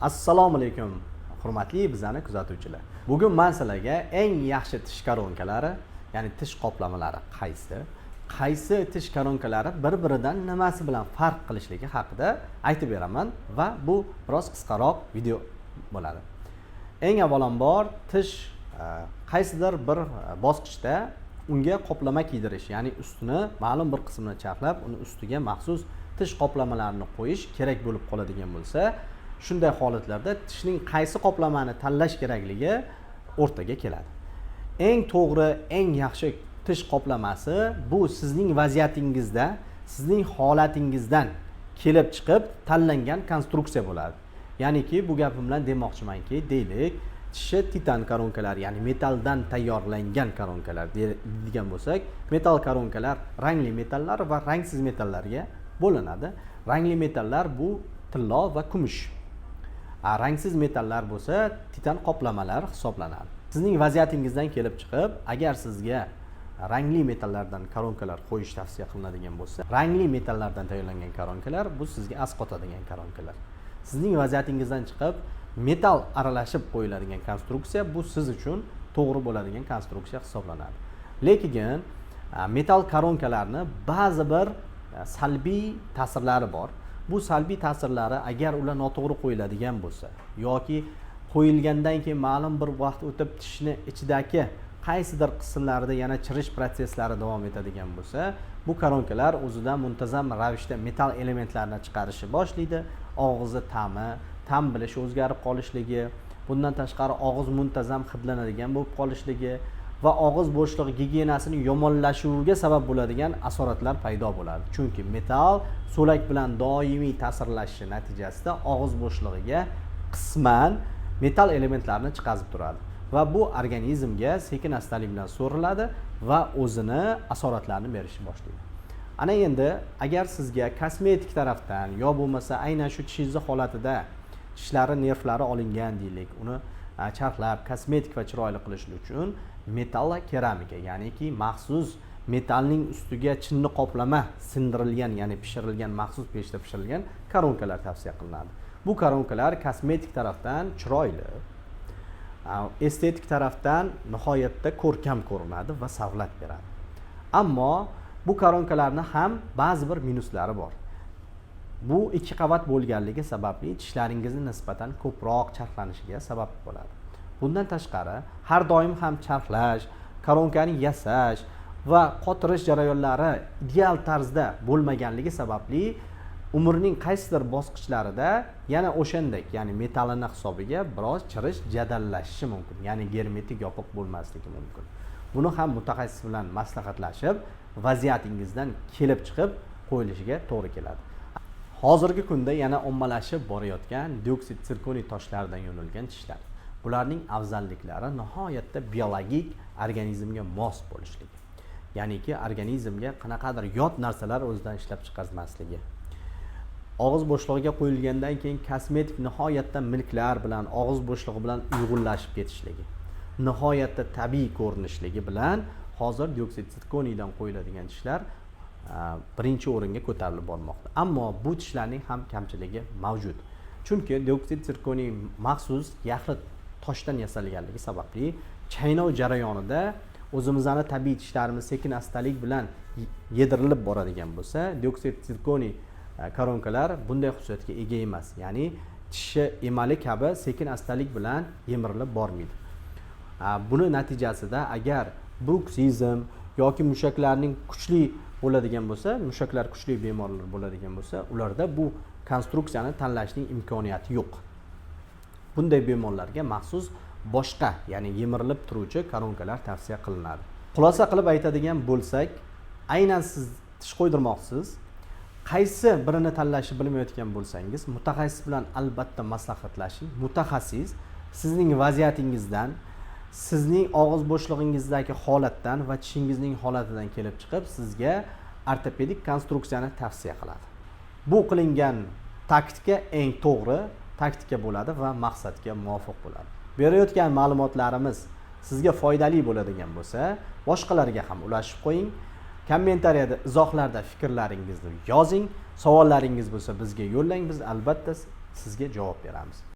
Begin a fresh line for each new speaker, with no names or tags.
Assalomu alaykum, hurmatli bizani kuzatuvchilar. Bugun men sizlarga eng yaxshi tish koronkalari, ya'ni tish qoplamalari qaysi tish koronkalari bir-biridan nimasi bilan farq qilishligi haqida aytib beraman va bu biroz qisqaroq video bo'ladi. Eng avvalambor tish qaysidir bir bosqichda unga qoplama kiydirish, ya'ni ustini ma'lum bir qismini charxlab, uni ustiga maxsus tish qoplamalarini qo'yish kerak bo'lib qoladigan bo'lsa, shunday holatlarda tishning qaysi qoplamani tanlash kerakligi o'rtaga keladi. Eng to'g'ri, eng yaxshi tish qoplamasi bu sizning vaziyatingizda, sizning holatingizdan kelib chiqib tanlangan konstruksiya bo'ladi. Ya'niki bu gapim bilan demoqchimanki, deylik, tishi titan koronkalar, ya'ni metaldan tayyorlangan koronkalar degan bo'lsak, metal koronkalar rangli metallar va rangsiz metallarga bo'linadi. Rangli metallar bu tillo va kumush. Rangsiz metallar bo'lsa titan qoplamalar hisoblanadi. Sizning vaziyatingizdan kelib chiqib, agar sizga rangli metallardan koronkalar qo'yish tavsiya qilinadigan bo'lsa, rangli metallardan tayyorlangan koronkalar bu sizga asqotadigan koronkalar. Sizning vaziyatingizdan chiqib, metal aralashib qo'yiladigan konstruksiya bu siz uchun to'g'ri bo'ladigan konstruksiya hisoblanadi. Lekin metal koronkalarni ba'zi bir salbiy ta'sirlari bor. Bu salbiy ta'sirlari agar ular noto'g'ri qo'yiladigan bo'lsa yoki qo'yilgandan keyin ma'lum bir vaqt o'tib tishni ichidagi qaysidir qismlarida yana chirish prosesslari davom etadigan bo'lsa, bu koronkalar o'zidan muntazam ravishda metal elementlarni chiqarishni boshlaydi. Og'izni ta'm bilishi o'zgarib qolishligi, bundan tashqari og'iz muntazam hidlanadigan bo'lib qolishligi va og'iz bo'shlig'i gigiyenasining yomonlashuviga sabab bo'ladigan asoratlar paydo bo'ladi. Chunki metal so'lak bilan doimiy ta'sirlashishi natijasida og'iz bo'shlig'iga qisman metal elementlarni chiqazib turadi va bu organizmga sekin-astalik bilan so'riladi va o'zini asoratlarini berishni boshlaydi. Ana endi agar sizga kosmetik tarafdan yo bo'lmasa aynan shu tishingiz holatida tishlari nervlari olingan deylik, uni charxlab kosmetik va chiroyli qilish uchun metal va keramika, ya'niki maxsus metalning ustiga chinni qoplama sindirilgan, ya'ni pishirilgan, maxsus pechda pishirilgan koronkalar tavsiya qilinadi. Bu koronkalar kosmetik tarafdan chiroyli, estetik tarafdan nihoyatda ko'rkam ko'rinadi va savlat beradi. Ammo bu koronkalarning ham ba'zi bir minuslari bor. Bu ikki qavat bo'lganligi sababli tishlaringizni nisbatan ko'proq charxlanishiga sabab bo'ladi. Bundan tashqari, har doim ham charxlash, koronkani yasash va qotirish jarayonlari ideal tarzda bo'lmaganligi sababli umrning qaysidir bosqichlarida yana o'shandek, ya'ni metalini hisobiga biroz chirish jadallashishi mumkin, ya'ni germetik yopiq bo'lmasligi mumkin. Buni ham mutaxassis bilan maslahatlashib, vaziyatingizdan kelib chiqib qo'yilishiga to'g'ri keladi. Hozirgi kunda yana ommalashib borayotgan dioksid sirkoniy toshlardan yo'nilgan tishlar. Bularning afzalliklari nihoyatda biologik organizmga mos bo'lishligi. Ya'niki organizmga qanaqadir yot narsalar o'zidan ishlab chiqarmasligi. Og'iz bo'shlig'iga qo'yilgandan keyin kosmetik nihoyatda milklar bilan, og'iz bo'shlig'i bilan uyg'unlashib ketishligi. Nihoyatda tabiiy ko'rinishligi bilan hozir dioksid sirkoniydan qo'yiladigan tishlar birinchi o'ringa ko'tarilib bormoqda. Ammo bu tishlarning ham kamchiligi mavjud. Chunki dioksid sirkoniy maxsus yaxlit toshdan yasalganligi sababli chaynov jarayonida o'zimizning tabiiy tishlarimiz sekin-astalik bilan yedirilib boradigan bo'lsa, dioksid sirkoniy koronkalar bunday xususiyatga ega emas. Ya'ni tishi emali kabi sekin-astalik bilan yemirilib bormaydi. Buni natijasida agar bruksizm yoki mushaklarning kuchli bo'ladigan bo'lsa, mushaklar kuchli bemorlar bo'ladigan bo'lsa, ularda bu konstruksiyani tanlashning imkoniyati yo'q. Bunday bemorlarga maxsus boshqa, ya'ni yemirilib turuvchi koronkalar tavsiya qilinadi. Xulosa qilib aytadigan bo'lsak, aynan siz tish qo'ydirmoqchisiz, qaysi birini tanlashni bilmayotgan bo'lsangiz, mutaxassis bilan albatta maslahatlashing. Mutaxassis sizning vaziyatingizdan, sizning og'iz bo'shlig'ingizdagi holatdan va tishingizning holatidan kelib chiqib, sizga ortopedik konstruksiyani tavsiya qiladi. Bu qilingan taktika eng to'g'ri taktika bo'ladi va maqsadga muvofiq bo'ladi. Berayotgan ma'lumotlarimiz sizga foydali bo'ladigan bo'lsa, boshqalarga ham ulashib qo'ying. Kommentariyada, izohlarda fikrlaringizni yozing. Savollaringiz bo'lsa bizga yo'llang, biz albatta sizga javob beramiz.